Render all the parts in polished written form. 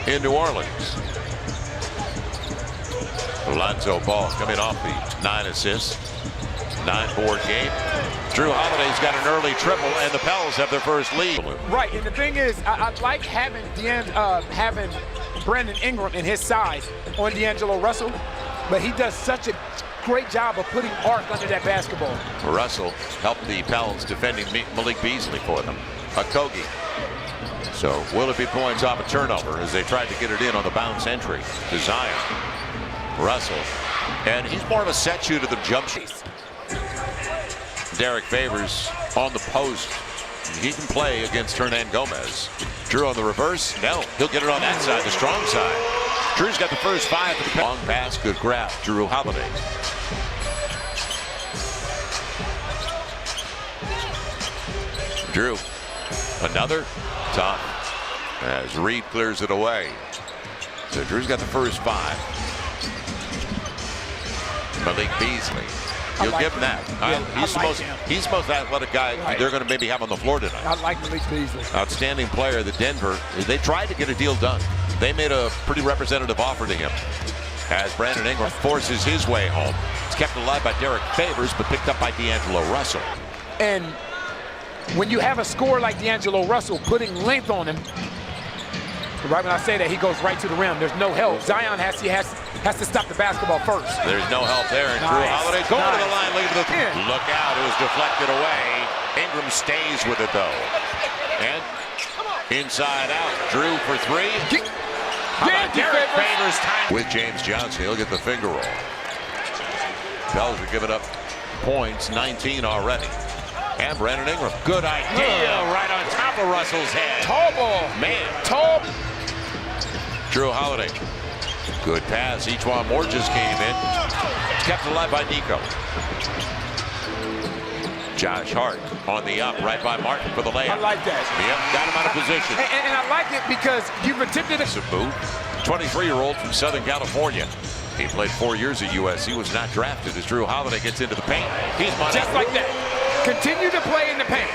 in New Orleans. Lonzo Ball coming off the 9 assists, 9-board game. Jrue Holiday's got an early triple, and the Pels have their first lead. Right, and the thing is, I like having Brandon Ingram in his size on D'Angelo Russell, but he does such a great job of putting arc under that basketball. Russell helped the Pels defending Malik Beasley for them. Okogie. So will it be points off a turnover as they tried to get it in on the bounce entry to Zion. Russell, and he's more of a set shooter than jump shooter. Derek Favors on the post. He can play against Hernan Gomez. Jrue on the reverse. No, he'll get it on that side, the strong side. Jrue's got the first 5. Long pass, good grab. Jrue Holiday. Jrue, another top as Reed clears it away. So Jrue's got the first 5. Malik Beasley. You'll give him that. He's the most athletic guy they're going to maybe have on the floor tonight. I like Malik Beasley. Outstanding player, the Denver. They tried to get a deal done. They made a pretty representative offer to him. As Brandon Ingram forces his way home. It's kept alive by Derek Favors, but picked up by D'Angelo Russell. And when you have a scorer like D'Angelo Russell putting length on him, right when I say that, he goes right to the rim. There's no help. Zion has to stop the basketball first. There's no help there. And Jrue Holiday going to the line. Look out. It was deflected away. Ingram stays with it, though. And inside out. Jrue for 3. Derek Favors time with James Johnson. He'll get the finger roll. Pels are giving up points, 19 already. And Brandon Ingram. Good idea. Right on top of Russell's head. Tall ball. Man. Tall. Jrue Holiday. Good pass. Ejuan Moore just came in. It's kept alive by Nico. Josh Hart on the up, right by Martin for the layup. I like that. Yep, got him out of position. And I like it because you've attempted it. Sabu, 23-year-old from Southern California. He played 4 years at USC, was not drafted as Jrue Holiday gets into the paint. He's just like that. Continue to play in the paint.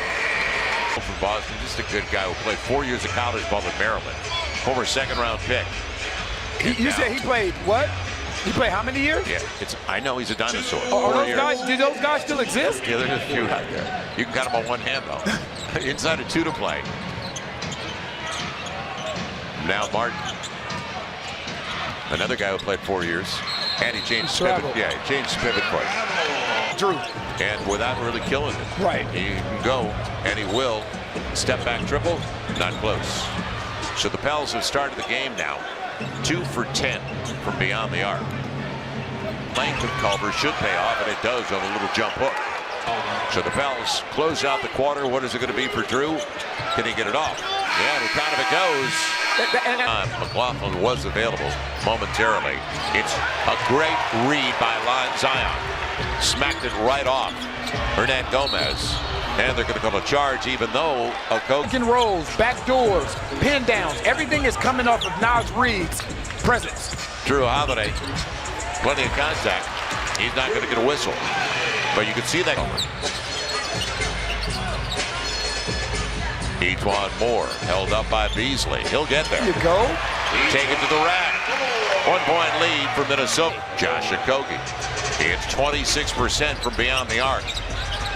From Boston, just a good guy who played 4 years of college ball in Maryland. Former second-round pick. You said he played what? He played how many years? Yeah, I know he's a dinosaur. Do those guys still exist? Yeah, there's a few out there. You can count them on one hand, though. Inside of 2 to play. Now Martin. Another guy who played 4 years. And he changed pivot. Yeah, he changed pivot foot. Jrue. And without really killing it. Right. He can go, and he will. Step back triple, not close. So the Pels have started the game now. 2 for 10 from beyond the arc. Length of Culver should pay off, and it does on a little jump hook. So the Pels close out the quarter. What is it going to be for Jrue? Can he get it off? Yeah, the count of it goes. McLaughlin was available momentarily. It's a great read by Zion. Smacked it right off Hernan Gomez. And they're going to call a charge, even though a coach and rolls, back doors, pin downs, everything is coming off of Naz Reid's presence. Jrue Holiday, plenty of contact. He's not going to get a whistle, but you can see that. Ejuan Moore held up by Beasley. He'll get there. There you go. Take it to the rack. 1-point lead for Minnesota. Josh Okogie. It's 26% from beyond the arc.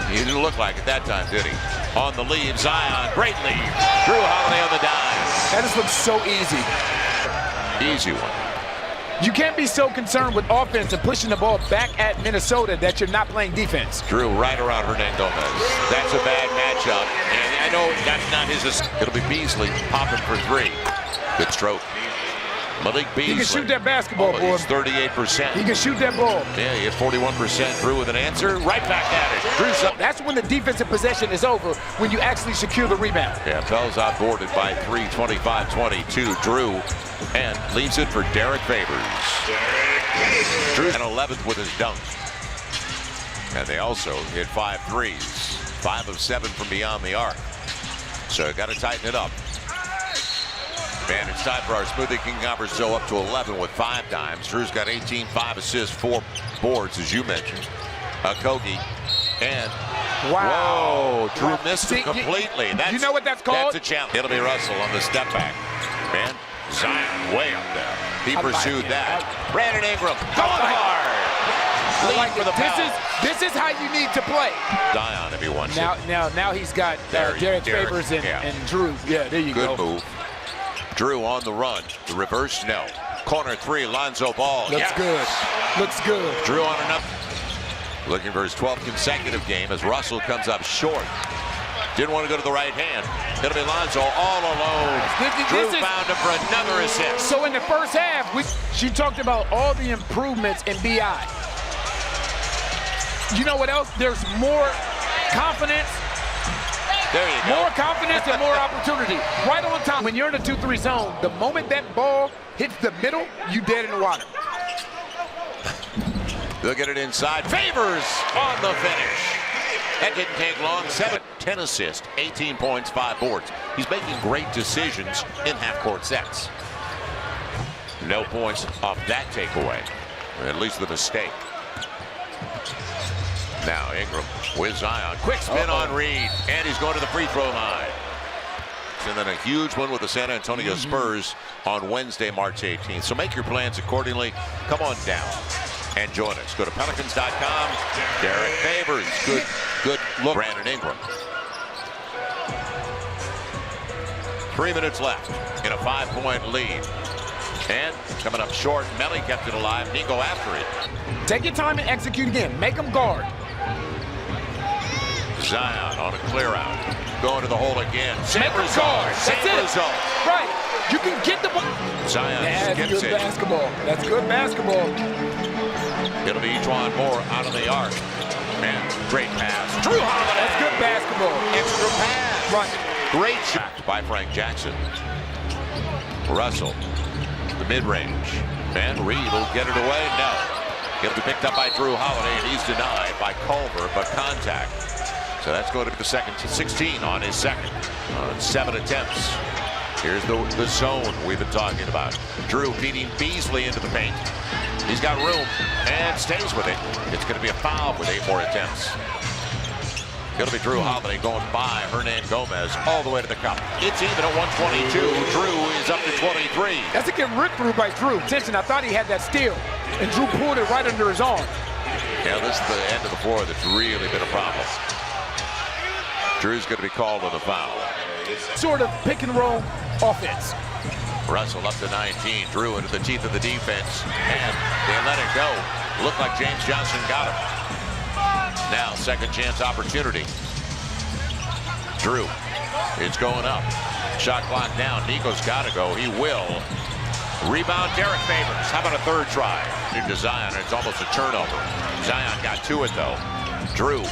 He didn't look like it that time, did he? On the lead, Zion, great lead. Jrue Holiday on the dime. That just looks so easy. Easy one. You can't be so concerned with offense and pushing the ball back at Minnesota that you're not playing defense. Jrue right around Hernan Gomez. That's a bad matchup. And I know that's not his. It'll be Beasley popping for 3. Good stroke. Malik Beasley. He can shoot that basketball, boy. He's 38%. He can shoot that ball. Yeah, he had 41%. Jrue with an answer. Right back at it. Jrue's up. That's when the defensive possession is over, when you actually secure the rebound. Yeah, Pels outboarded by 3, 25-22. Jrue and leaves it for Derek Favors. Jrue and 11th with his dunk. And they also hit 5 threes. 5 of 7 from beyond the arc. So got to tighten it up. And it's time for our Smoothie King conversation up to 11 with 5 dimes. Jrue's got 18, 5 assists, 4 boards, as you mentioned. Okogie. And wow. Whoa, Jrue missed it completely. You know what that's called? That's a challenge. It'll be Russell on the step back. Man, Zion way up there. He pursued that. Brandon Ingram going hard. Lead for the Pels. This is how you need to play. Zion, if he wants now he's got Derek Favors and Jrue. Yeah, there you go. Good move. Jrue on the run. The reverse, no. Corner three, Lonzo Ball. Looks good. Looks good. Jrue on enough. Looking for his 12th consecutive game as Russell comes up short. Didn't want to go to the right hand. It'll be Lonzo all alone. Jrue found him for another assist. So in the first half, she talked about all the improvements in BI. You know what else? There's more confidence. There you go. More confidence and more opportunity. Right on time. When you're in a 2-3 zone, the moment that ball hits the middle, you dead in the water. They'll get it inside. Favors on the finish. That didn't take long. 10 assists, 18 points, 5 boards. He's making great decisions in half-court sets. No points off that takeaway, or at least the mistake. Now Ingram with Zion. Quick spin on Reed, and he's going to the free throw line. And then a huge one with the San Antonio Spurs on Wednesday, March 18th. So make your plans accordingly. Come on down and join us. Go to Pelicans.com. Derek Favors. Good look. Brandon Ingram. 3 minutes left in a 5-point lead. And coming up short, Melly kept it alive. Nico after it. Take your time and execute again. Make them guard. Zion on a clear out. Going to the hole again. Same result. Same result. Right. You can get the ball. Zion skips good it. Basketball. That's good basketball. It'll be Juwan Moore out of the arc. And great pass. Jrue Holiday. That's good basketball. Extra pass. Right. Great shot by Frank Jackson. Russell. The mid-range. And Reed will get it away. No. It'll be picked up by Jrue Holiday, and he's denied by Culver, but contact. So that's going to be the second to 16 on his second. On 7 attempts. Here's the zone we've been talking about. Jrue feeding Beasley into the paint. He's got room and stays with it. It's going to be a foul with 8 more attempts. It'll be Jrue Holiday going by Hernan Gomez all the way to the cup. It's even at 122. Jrue is up to 23. That's a get ripped through by Jrue. Attention, I thought he had that steal, and Jrue pulled it right under his arm. Yeah, this is the end of the floor that's really been a problem. Drew's going to be called on the foul. Sort of pick and roll offense. Russell up to 19. Jrue into the teeth of the defense, and they let it go. Looked like James Johnson got him. Now second chance opportunity. Jrue, it's going up. Shot clock down. Nico's got to go. He will. Rebound Derek Favors. How about a third try? Into Zion. It's almost a turnover. Zion got to it though. Jrue.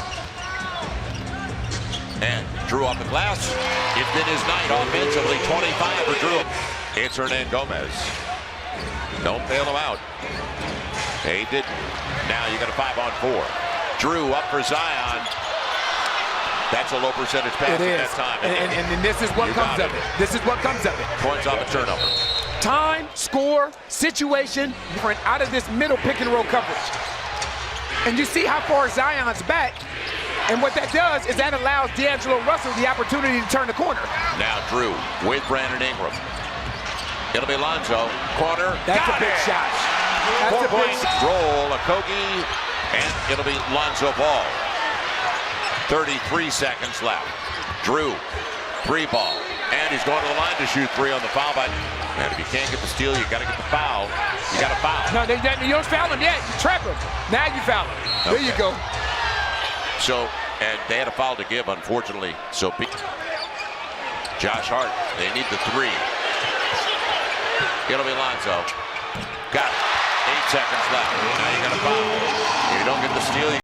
And Jrue off the glass. It's been his night offensively. 25 for Jrue. It's Hernan Gomez. Don't bail him out. They didn't. Now you got a 5-on-4. Jrue up for Zion. That's a low percentage pass at that time. And this is what comes of it. This is what comes of it. Points off a turnover. Time, score, situation, out of this middle pick and roll coverage. And you see how far Zion's back. And what that does is that allows D'Angelo Russell the opportunity to turn the corner. Now Jrue with Brandon Ingram. It'll be Lonzo. Corner. That's a big shot. That's a big shot. Roll, Okogie. And it'll be Lonzo Ball. 33 seconds left. Jrue, 3 ball. And he's going to the line to shoot 3 on the foul button. And if you can't get the steal, you got to get the foul. You got to foul. No, you don't foul him yet. You trap him. Now you foul him. There you go. So, and they had a foul to give, unfortunately. So, Josh Hart, they need the 3. It'll be Lonzo. Got it. 8 seconds left. Now you got a foul. If you don't get the steal,